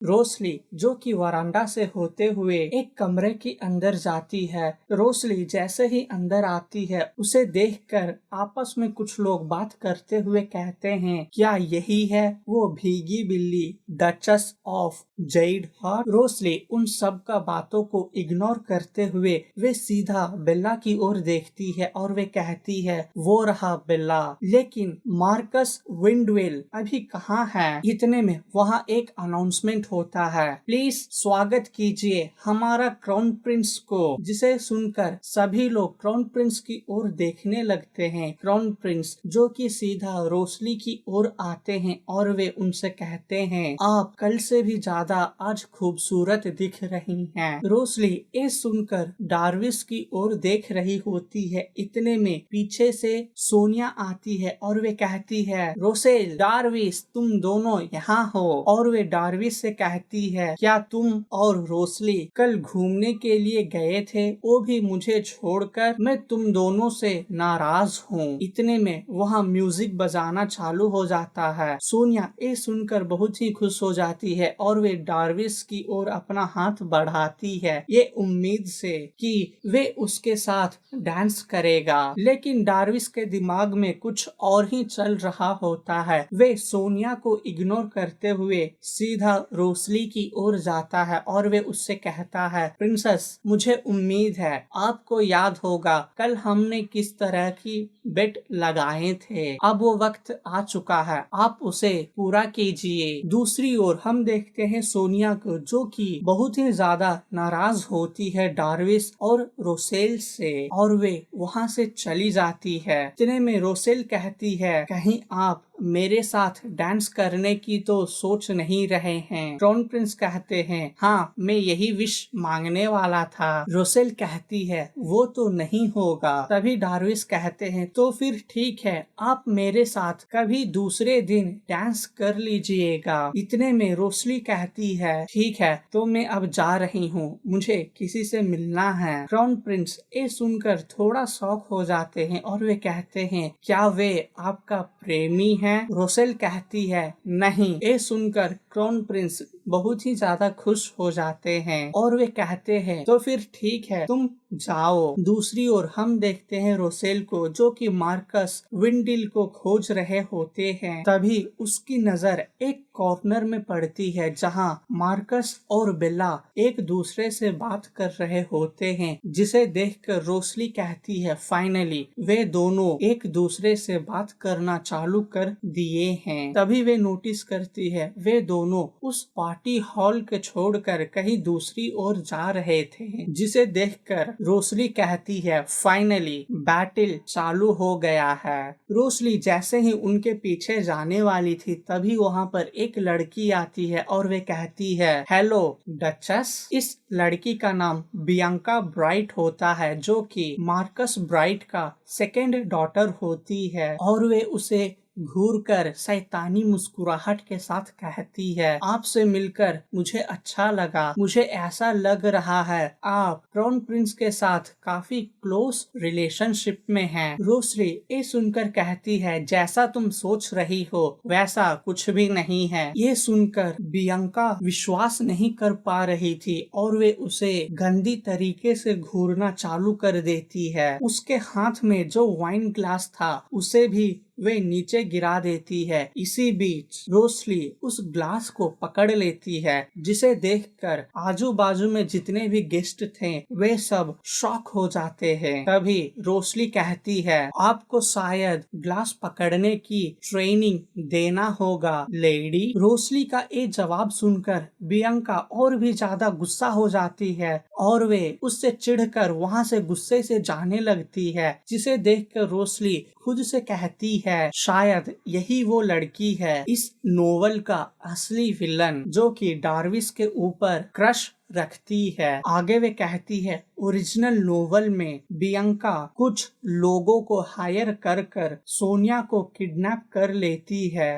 Rosalie जो कि वरांडा से होते हुए एक कमरे के अंदर जाती है। रोसली जैसे ही अंदर आती है उसे देखकर आपस में कुछ लोग बात करते हुए कहते हैं, क्या यही है वो भीगी बिल्ली duchess of Z heart? Rosalie उन सब का बातों को इग्नोर करते हुए वे सीधा बेला की ओर देखती है और वे कहती है, वो रहा बेला। लेकिन मार्कस विंडवेल अभी कहाँ है? इतने में वहाँ एक अनाउंसमेंट होता है, प्लीज स्वागत कीजिए हमारा क्राउन प्रिंस को। जिसे सुनकर सभी लोग क्राउन प्रिंस की ओर देखने लगते हैं। क्राउन प्रिंस जो कि सीधा रोसली की ओर आते हैं और वे उनसे कहते हैं, आप कल से भी ज्यादा आज खूबसूरत दिख रही हैं। रोसली ये सुनकर डार्विस की ओर देख रही होती है। इतने में पीछे से सोनिया आती है और वे कहती है, रोसेल, डार्विस तुम दोनों यहाँ हो। और वे डार्विस से कहती है, क्या तुम और रोसली कल घूमने के लिए गए थे, वो भी मुझे छोड़कर? मैं तुम दोनों से नाराज हूँ। इतने में वहाँ म्यूजिक बजाना चालू हो जाता है। सोनिया ये सुनकर बहुत ही खुश हो जाती है और वे डार्विस की ओर अपना हाथ बढ़ाती है, ये उम्मीद से कि वे उसके साथ डांस करेगा। लेकिन डार्विस के दिमाग में कुछ और ही चल रहा होता है। वे सोनिया को इग्नोर करते हुए सीधा रोसली की ओर जाता है और वे उससे कहता है, प्रिंसेस मुझे उम्मीद है आपको याद होगा कल हमने किस तरह की बेट लगाए थे। अब वो वक्त आ चुका है, आप उसे पूरा कीजिए। दूसरी ओर हम देखते हैं सोनिया को जो कि बहुत ही ज्यादा नाराज होती है डार्विस और रोसेल से और वे वहाँ से चली जाती है। इतने में रोसेल कहती है, कहीं आप मेरे साथ डांस करने की तो सोच नहीं रहे हैं? क्राउन प्रिंस कहते हैं, हाँ मैं यही विश मांगने वाला था। रोसेल कहती है, वो तो नहीं होगा। तभी डार्विस कहते हैं, तो फिर ठीक है, आप मेरे साथ कभी दूसरे दिन डांस कर लीजिएगा। इतने में रोसली कहती है, ठीक है तो मैं अब जा रही हूँ, मुझे किसी से मिलना है। क्राउन प्रिंस ये सुनकर थोड़ा शॉक हो जाते हैं और वे कहते हैं, क्या वे आपका प्रेमी है? रोसेल कहती है, नहीं। ये सुनकर क्राउन प्रिंस बहुत ही ज्यादा खुश हो जाते हैं और वे कहते हैं, तो फिर ठीक है तुम जाओ। दूसरी ओर हम देखते हैं रोसेल को जो कि मार्कस विंडिल को खोज रहे होते हैं। तभी उसकी नजर एक कॉर्नर में पड़ती है जहां मार्कस और बेला एक दूसरे से बात कर रहे होते हैं, जिसे देखकर रोसली कहती है, फाइनली वे दोनों एक दूसरे से बात करना चालू कर दिए हैं। तभी वे नोटिस करती है वे दोनों उस पार्टी हॉल के छोड़कर कहीं दूसरी ओर जा रहे थे, जिसे देखकर रोसली कहती है, फाइनली बैटल चालू हो गया है। रोसली जैसे ही उनके पीछे जाने वाली थी तभी वहाँ पर एक लड़की आती है और वे कहती है, हेलो डचेस। इस लड़की का नाम बियांका ब्राइट होता है जो कि मार्कस ब्राइट का सेकेंड डॉटर होती है और वे उसे घूरकर शैतानी मुस्कुराहट के साथ कहती है, आपसे मिलकर मुझे अच्छा लगा। मुझे ऐसा लग रहा है आप क्राउन प्रिंस के साथ काफी क्लोज रिलेशनशिप में हैं। रोसली ये सुनकर कहती है, जैसा तुम सोच रही हो वैसा कुछ भी नहीं है। ये सुनकर बियांका विश्वास नहीं कर पा रही थी और वे उसे गंदी तरीके से घूरना चालू कर देती है। उसके हाथ में जो वाइन ग्लास था उसे भी वे नीचे गिरा देती है। इसी बीच रोसली उस ग्लास को पकड़ लेती है, जिसे देखकर आजू बाजू में जितने भी गेस्ट थे वे सब शॉक हो जाते हैं। तभी रोसली कहती है, आपको शायद ग्लास पकड़ने की ट्रेनिंग देना होगा लेडी। रोसली का ये जवाब सुनकर बियांका और भी ज्यादा गुस्सा हो जाती है और वे उससे चिढ़कर वहाँ से गुस्से से जाने लगती है, जिसे देखकर रोसली खुद से कहती है, शायद यही वो लड़की है इस नोवेल का असली विलन जो कि डार्विस के ऊपर क्रश रखती है। आगे वे कहती है ओरिजिनल नोवेल में बियंका कुछ लोगों को हायर कर कर सोनिया को किडनैप कर लेती है।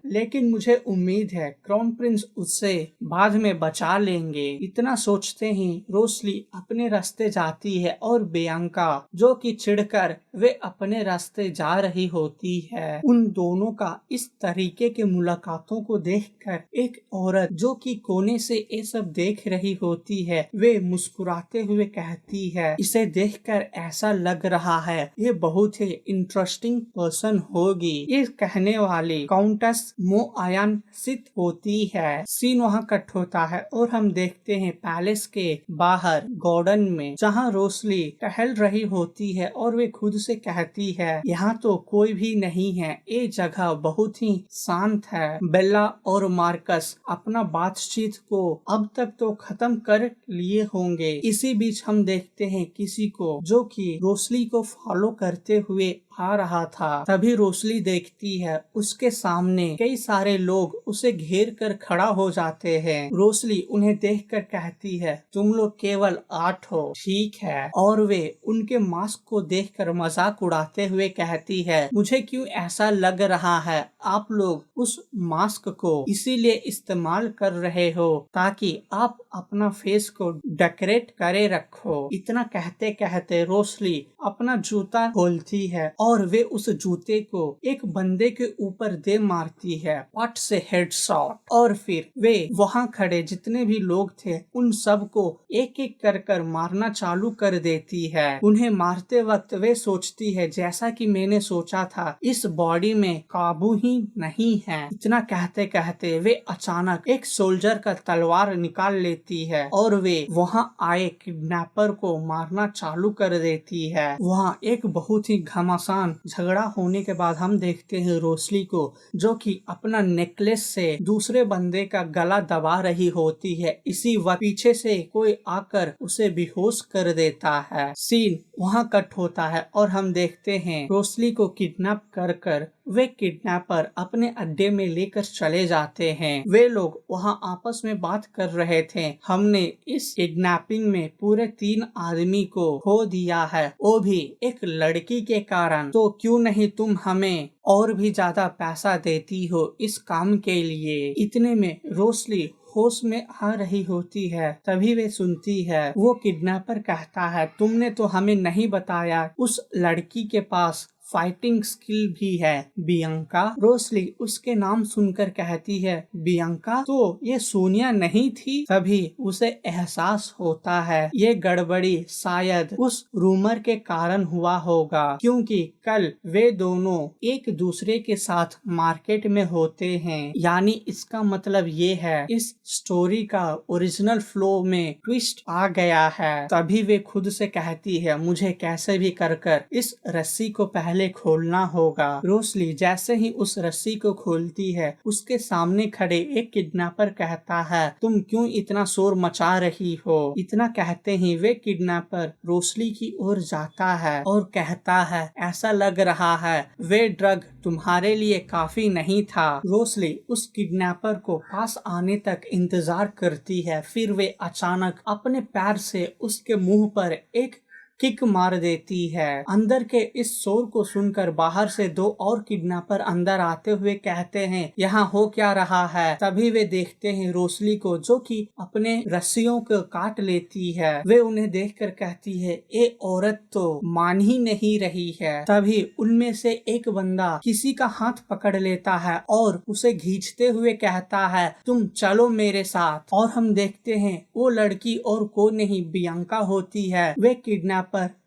लेकिन मुझे उम्मीद है क्राउन प्रिंस उससे बाद में बचा लेंगे। इतना सोचते ही रोसली अपने रास्ते जाती है और बियंका जो कि चिढ़कर वे अपने रास्ते जा रही होती है। उन दोनों का इस तरीके के मुलाकातों को देखकर एक औरत जो कि कोने से ये सब देख रही होती है वे मुस्कुराते हुए कहती है, इसे देखकर ऐसा लग रहा है ये बहुत ही इंटरेस्टिंग पर्सन होगी। ये कहने वाली काउंटेस मो आयान सित होती है। सीन वहाँ कट होता है और हम देखते हैं पैलेस के बाहर गार्डन में जहाँ रोसली टहल रही होती है और वे खुद से कहती है यहाँ तो कोई भी नहीं है, ये जगह बहुत ही शांत है। बेला और मार्कस अपना बातचीत को अब तक तो खत्म कर लिए होंगे। इसी बीच हम देखते हैं किसी को जो कि रोसली को फॉलो करते हुए आ रहा था। तभी रोसली देखती है उसके सामने कई सारे लोग उसे घेर कर खड़ा हो जाते हैं। रोसली उन्हें देखकर कहती है तुम लोग केवल 8 हो, ठीक है। और वे उनके मास्क को देखकर मजाक उड़ाते हुए कहती है मुझे क्यों ऐसा लग रहा है आप लोग उस मास्क को इसीलिए इस्तेमाल कर रहे हो ताकि आप अपना फेस को डेकोरेट करे रखो। इतना कहते कहते रोसली अपना जूता खोलती है और वे उस जूते को एक बंदे के ऊपर दे मारती है पट से हेडशॉट। और फिर वे वहाँ खड़े जितने भी लोग थे उन सब को एक एक कर मारना चालू कर देती है। उन्हें मारते वक्त वे सोचती है जैसा कि मैंने सोचा था इस बॉडी में काबू ही नहीं है। इतना कहते कहते वे अचानक एक सोल्जर का तलवार निकाल लेती है और वे वहाँ आए किडनैपर को मारना चालू कर देती है। वहाँ एक बहुत ही घमासान झगड़ा होने के बाद हम देखते हैं रोसली को जो कि अपना नेकलेस से दूसरे बंदे का गला दबा रही होती है। इसी वक्त पीछे से कोई आकर उसे बेहोश कर देता है। सीन वहाँ कट होता है और हम देखते हैं रोसली को किडनैप कर वे किडनैपर अपने अड्डे में लेकर चले जाते हैं। वे लोग वहाँ आपस में बात कर रहे थे हमने इस किडनैपिंग में पूरे 3 आदमी को खो दिया है वो भी एक लड़की के कारण, तो क्यों नहीं तुम हमें और भी ज्यादा पैसा देती हो इस काम के लिए। इतने में रोसली होश में आ रही होती है। तभी वे सुनती है वो किडनैपर कहता है तुमने तो हमें नहीं बताया उस लड़की के पास फाइटिंग स्किल भी है बियंका। रोसली उसके नाम सुनकर कहती है बियंका, तो ये सोनिया नहीं थी। तभी उसे एहसास होता है ये गड़बड़ी शायद उस रूमर के कारण हुआ होगा क्योंकि कल वे दोनों एक दूसरे के साथ मार्केट में होते हैं। यानी इसका मतलब ये है इस स्टोरी का ओरिजिनल फ्लो में ट्विस्ट आ गया है। तभी वे खुद से कहती है मुझे कैसे भी कर इस रस्सी को पहले खोलना होगा। रोसली जैसे ही उस रस्सी को खोलती है उसके सामने खड़े एक किडनैपर कहता है तुम क्यों इतना शोर मचा रही हो। इतना कहते ही वे किडनैपर रोसली की ओर जाता है और कहता है ऐसा लग रहा है वे ड्रग तुम्हारे लिए काफी नहीं था। रोसली उस किडनैपर को पास आने तक इंतजार करती है। फिर वे अचानक अपने पैर से उसके मुंह पर एक किक मार देती है। अंदर के इस शोर को सुनकर बाहर से 2 और किडनैपर अंदर आते हुए कहते हैं यहाँ हो क्या रहा है। तभी वे देखते हैं रोसली को जो कि अपने रस्सियों को काट लेती है। वे उन्हें देखकर कहती है ये औरत तो मान ही नहीं रही है। तभी उनमें से एक बंदा किसी का हाथ पकड़ लेता है और उसे खींचते हुए कहता है तुम चलो मेरे साथ। और हम देखते हैं वो लड़की और को नहीं बियंका होती है। वे किडनैपर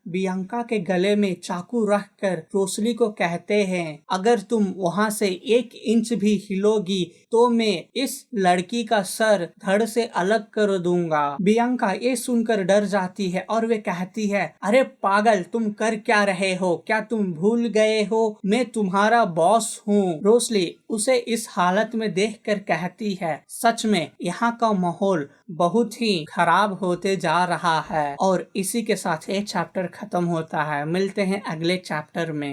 बियंका के गले में चाकू रखकर रोसली को कहते हैं अगर तुम वहाँ से 1 इंच भी हिलोगी तो मैं इस लड़की का सर धड़ से अलग कर दूंगा। बियंका ये सुनकर डर जाती है और वे कहती है अरे पागल तुम कर क्या रहे हो, क्या तुम भूल गए हो मैं तुम्हारा बॉस हूँ। रोसली उसे इस हालत में देखकर कहती है सच में यहाँ का माहौल बहुत ही खराब होते जा रहा है। और इसी के साथ ये चैप्टर खत्म होता है। मिलते हैं अगले चैप्टर में।